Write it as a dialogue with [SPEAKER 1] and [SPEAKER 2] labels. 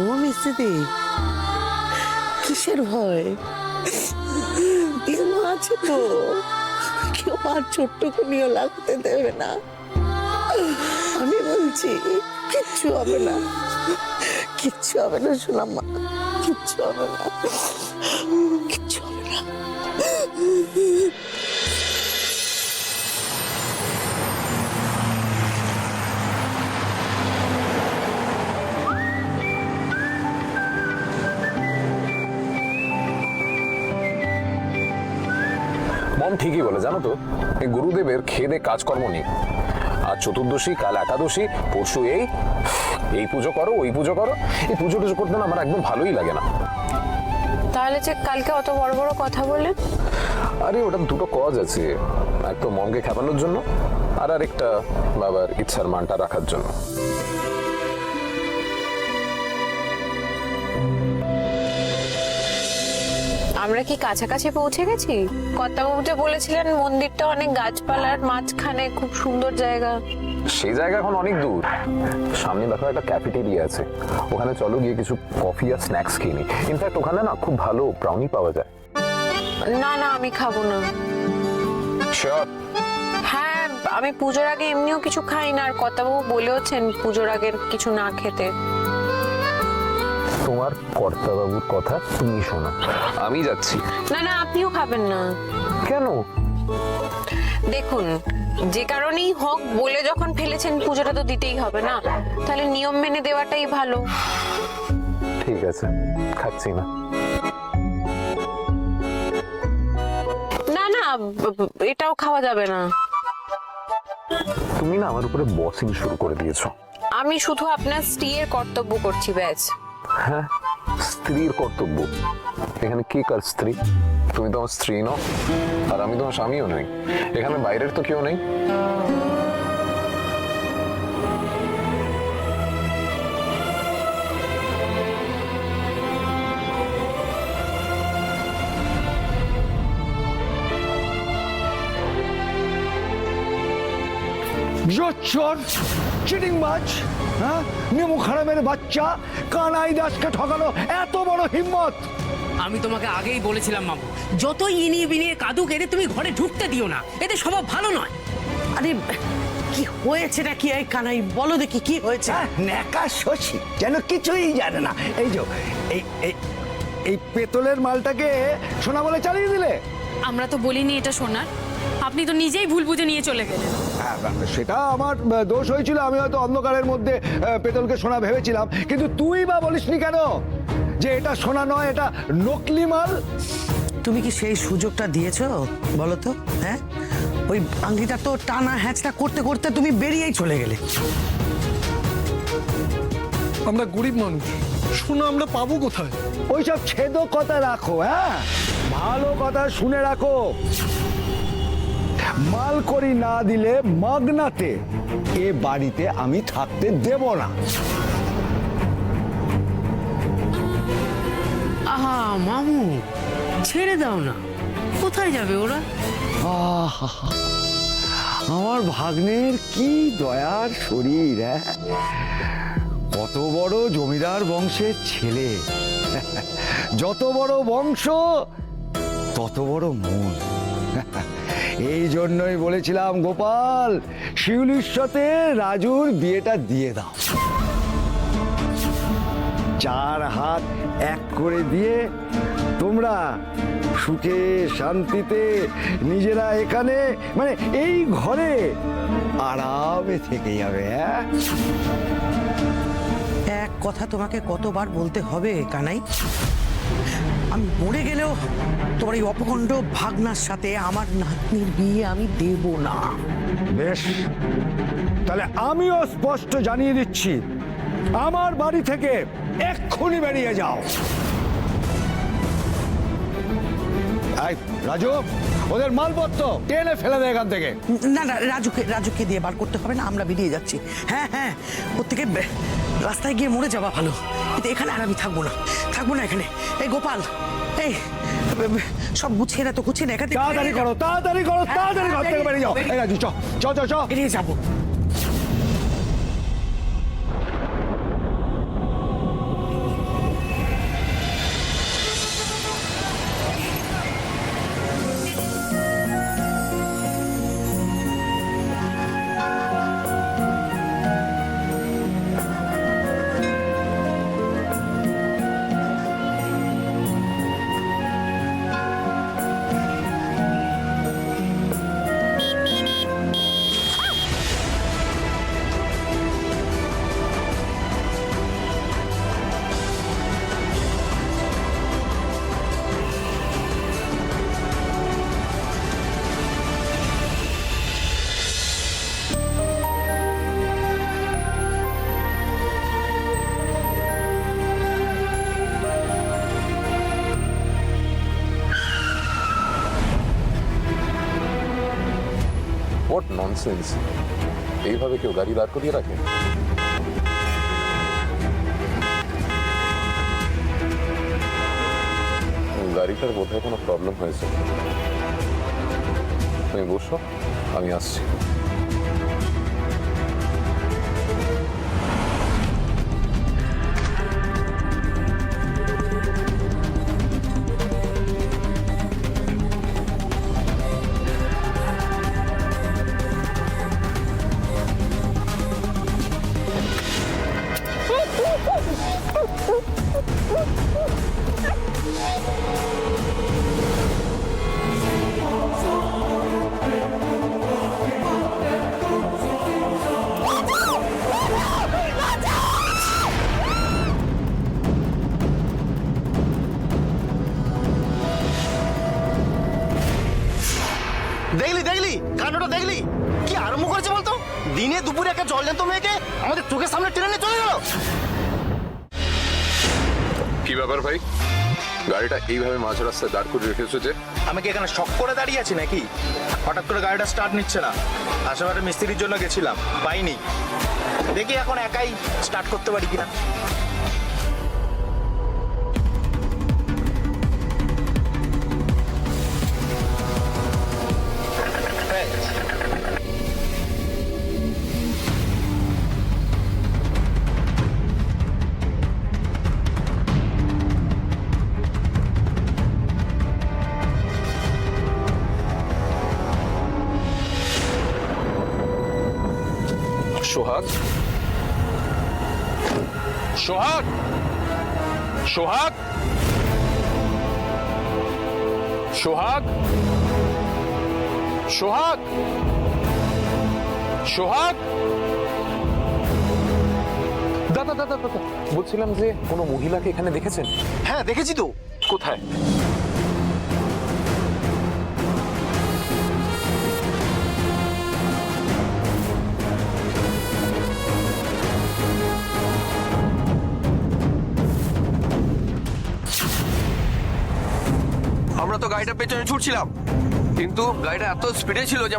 [SPEAKER 1] ও মিস্ত্রি, কিসের ভয়? মা আছে তো, কেউ আর ছোট্টকুনিও লাগতে দেবে না। আমি বলছি কিচ্ছু হবে না, কিচ্ছু হবে না সোনামা, কিচ্ছু হবে না, কিচ্ছু হবে না।
[SPEAKER 2] মম ঠিকই বলে, জানো তো এই গুরুদেবের খেদে কাজকর্ম নেই। আজ চতুর্দশী, কাল একাদশী, পরশু এই পুজো করো, ওই পুজো করো। এই পুজো টুজো করতে না আমার একদম ভালোই লাগে না।
[SPEAKER 3] তাহলে যে কালকে অত বড় বড় কথা বললেন?
[SPEAKER 2] আরে ওটা দুটো কজ আছে, এক তো মমকে খেপানোর জন্য, আর আরেকটা বাবার ইচ্ছার মানটা রাখার জন্য।
[SPEAKER 3] আমরা কি কাছাকাছি পৌঁছে গেছি? কর্তাবাবু যে বলেছিলেন মন্দিরটা অনেক গাছপালার মাঝখানে, খুব সুন্দর জায়গা।
[SPEAKER 2] সেই জায়গা এখন অনেক দূর। সামনে দেখো একটা ক্যাফেটেরিয়া আছে, ওখানে চলো গিয়ে কিছু কফি আর স্ন্যাক্স খেয়ে নি। ইনফ্যাক্ট ওখানে না খুব ভালো ব্রাউনি পাওয়া যায়।
[SPEAKER 3] না না, আমি খাবো না।
[SPEAKER 2] শিওর?
[SPEAKER 3] হ্যাঁ, আমি পুজোর আগে এমনিও কিছু খাই না, আর কর্তাবাবু বলেওছেন পুজোর আগে কিছু না খেতে।
[SPEAKER 2] তোমার কর্তাবাবুর কথা তুমি শোনো, আমি যাচ্ছি।
[SPEAKER 3] না না, আপনিও খাবেন না।
[SPEAKER 2] কেন?
[SPEAKER 3] দেখুন, যে কারণেই হোক বলে যখন ফেলেছেন পুজোটা তো দিতেই হবে না, তাহলে নিয়ম মেনে দেওয়াটাই ভালো।
[SPEAKER 2] ঠিক আছে, খাচ্ছি না।
[SPEAKER 3] না না, এটাও খাওয়া যাবে না।
[SPEAKER 2] তুমি না আমার উপরে বসিং শুরু করে দিয়েছো।
[SPEAKER 3] আমি শুধু আপনার স্ত্রীর কর্তব্য করছি, ব্যাস।
[SPEAKER 2] হ্যাঁ, স্ত্রীর কর্তব্য। এখানে কে কার স্ত্রী? তুমি তো আমার স্ত্রী নও, আর আমি তোমার স্বামীও নই। এখানে বাইরের তো কেউ নেই।
[SPEAKER 4] জোচ্চোর, চিটিংবাজ, হ্যাঁ, নিমু খারামের বাচ্চা, কানাই দাসকে ঠকানো এত বড় হিম্মত!
[SPEAKER 5] আমি তোমাকে আগেই বলেছিলাম মামু, যতই ইনিয়ে বিনিয়ে কাদুক, এদের তুমি ঘরে ঢুকতে দিও না, এদের স্বভাব ভালো নয়।
[SPEAKER 1] আরে কি হয়েছে নাকি? এই কানাই বলো দেখি কি হয়েছে।
[SPEAKER 4] নেকা শশী যেন কিছুই জানে না। এই যে এই এই এই পেতলের মালটাকে সোনা বলে চালিয়ে দিলে।
[SPEAKER 6] আমরা তো বলিনি এটা সোনার, আপনি তো নিজেই ভুল বুঝে নিয়ে চলে গেলেন।
[SPEAKER 4] হ্যাঁ, সেটা আমার দোষ হয়েছিল। আমি হয়তো অন্ধকারের মধ্যে পেতলকে সোনা ভেবেছিলাম, কিন্তু তুই বা বলিসনি কেন যে এটা সোনা নয়, এটা নকলি মাল?
[SPEAKER 1] তুমি কি সেই সুযোগটা দিয়েছো বলো তো? হ্যাঁ, ওই আংটিটা তো টানা হ্যাঁচটা করতে করতে তুমি বেরিয়েই চলে গেলে।
[SPEAKER 7] আমরা গরিব মানুষ, সোনা আমরা পাবো কোথায়?
[SPEAKER 4] ওইসব ছেদ কথা রাখো। হ্যাঁ, ভালো কথা শুনে রাখো। মাল করি না দিলে মাগনাতে এ বাড়িতে আমি থাকতে দেব না।
[SPEAKER 5] আহা মামু, ছেড়ে দাও না, কোথায় যাবে ওরা?
[SPEAKER 4] আহা, আমার ভাগ্নের কি দয়ার শরীর! হ্যাঁ, কত বড় জমিদার বংশের ছেলে, যত বড় বংশ তত বড় মন। এই জন্যই বলেছিলাম গোপাল, শিউলির সাথে রাজুর বিয়েটা দিয়ে দাও। 4 হাত এক করে দিয়ে তোমরা সুখে শান্তিতে নিজেরা এখানে, মানে এই ঘরে আরামে থেকে যাবে।
[SPEAKER 1] এক কথা তোমাকে কতবার বলতে হবে কানাই? আমি মরে গেলেও তোমার এই অপখণ্ড ভাগনার সাথে আমার নাতনির বিয়ে আমি দেব না।
[SPEAKER 4] বেশ, তাহলে আমিও স্পষ্ট জানিয়ে দিচ্ছি, আমার বাড়ি থেকে এক্ষুনি বেরিয়ে যাও। এই রাজু, ওদের মালপত্র টেনে ফেলে দে এখান থেকে।
[SPEAKER 1] না না, রাজুকে দিয়ে বার করতে হবে না, আমরা বেরিয়ে যাচ্ছি। হ্যাঁ হ্যাঁ, ওর থেকে রাস্তায় গিয়ে মরে যাওয়া ভালো, কিন্তু এখানে আর আমি থাকবো না এখানে। এই গোপাল, এই সব গুছিয়ে না তো, গুছিয়ে না, এখান থেকে
[SPEAKER 4] তাড়াতাড়ি করো, তাড়াতাড়ি করো, তাড়াতাড়ি ঘর থেকে বেরিয়ে যাও। এই রাজু, চ চ চ চ,
[SPEAKER 1] বেরিয়ে যাবো।
[SPEAKER 2] What nonsense! এইভাবে কেউ গাড়ি দাঁড় করিয়ে রাখে? গাড়িটার বোধহয় কোনো প্রবলেম হয়েছে। তুমি বসো, আমি আসছি।
[SPEAKER 8] দেখলি দেখলি কাণ্ডটা দেখলি কি আরম্ভ করেছে বলতো? দিনে দুপুরে একটা জলজান্ত মেয়েকে আমাদের চোখের সামনে ট্রেনে চলে গেল।
[SPEAKER 2] কি ব্যাপার ভাই, গাড়িটা এইভাবে মাঝ রাস্তায় দাঁড় করে রেখেছো যে?
[SPEAKER 8] আমি কি এখানে শক করে দাঁড়িয়ে আছি নাকি? হঠাৎ করে গাড়িটা স্টার্ট নিচ্ছে না। আশেপাশে মিস্ত্রির জন্য গেছিলাম, পাইনি। দেখি এখন একাই স্টার্ট করতে পারি কিনা।
[SPEAKER 2] সোহাগ, সোহাগ, সোহাগ, সোহাগ, সোহাগ, সোহাগ। দাদা দাদা দাদা, বলছিলাম যে কোনো মহিলাকে এখানে দেখেছেন?
[SPEAKER 8] হ্যাঁ দেখেছি তো।
[SPEAKER 2] কোথায়?
[SPEAKER 9] আমরা তো গাড়িটা পেছনে ছুটছিলাম, কিন্তু গাড়িটা এত স্পিডে ছিল যে